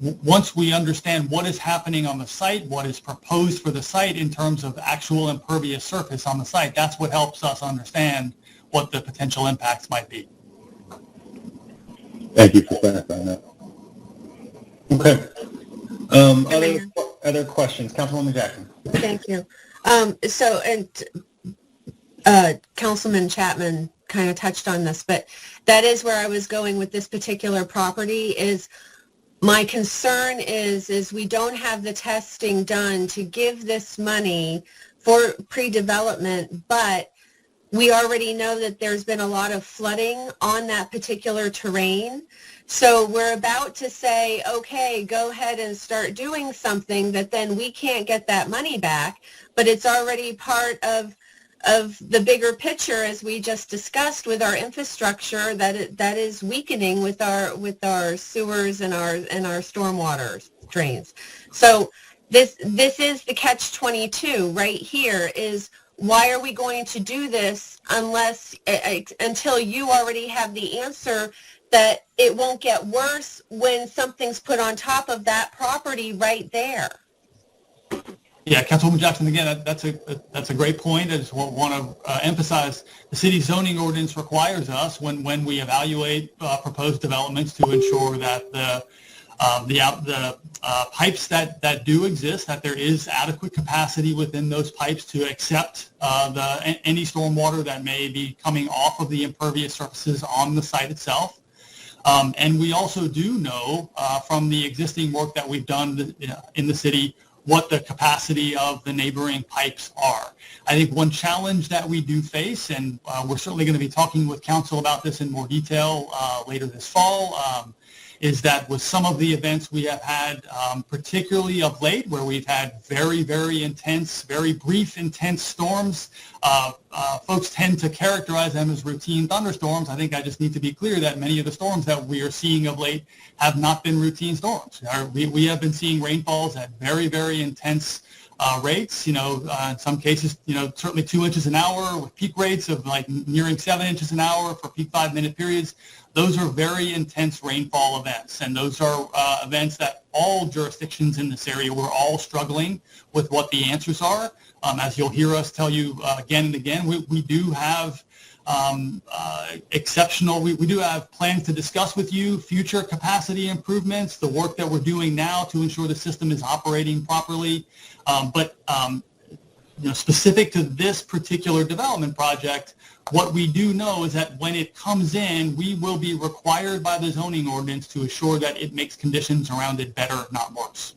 once we understand what is happening on the site, what is proposed for the site in terms of actual impervious surface on the site, that's what helps us understand what the potential impacts might be. Thank you for clarifying that. Okay. Other questions? Councilwoman Jackson. Thank you. Councilman Chapman kind of touched on this, but that is where I was going with this particular property. Is my concern is we don't have the testing done to give this money for pre-development, but we already know that there's been a lot of flooding on that particular terrain. So we're about to say, okay, go ahead and start doing something that then we can't get that money back, but it's already part of the bigger picture, as we just discussed, with our infrastructure that is weakening with our sewers and our stormwater drains. So this is the catch-22 right here, is why are we going to do this until you already have the answer that it won't get worse when something's put on top of that property right there? Yeah, Councilwoman Jackson, again, that's a great point. I just want to emphasize the city zoning ordinance requires us, when we evaluate proposed developments, to ensure that the pipes that do exist, that there is adequate capacity within those pipes to accept any stormwater that may be coming off of the impervious surfaces on the site itself. And we also do know from the existing work that we've done in the city what the capacity of the neighboring pipes are. I think one challenge that we do face, and we're certainly going to be talking with council about this in more detail later this fall, is that with some of the events we have had, particularly of late, where we've had very, very intense, very brief, intense storms, folks tend to characterize them as routine thunderstorms. I think I just need to be clear that many of the storms that we are seeing of late have not been routine storms. We have been seeing rainfalls at very, very intense rates, in some cases, certainly 2 inches an hour, with peak rates of like nearing 7 inches an hour for peak 5-minute periods. Those are very intense rainfall events, and those are events that all jurisdictions in this area, we're all struggling with what the answers are. As you'll hear us tell you again and again, we do have we do have plans to discuss with you future capacity improvements, the work that we're doing now to ensure the system is operating properly. But specific to this particular development project, what we do know is that when it comes in, we will be required by the zoning ordinance to assure that it makes conditions around it better, not worse.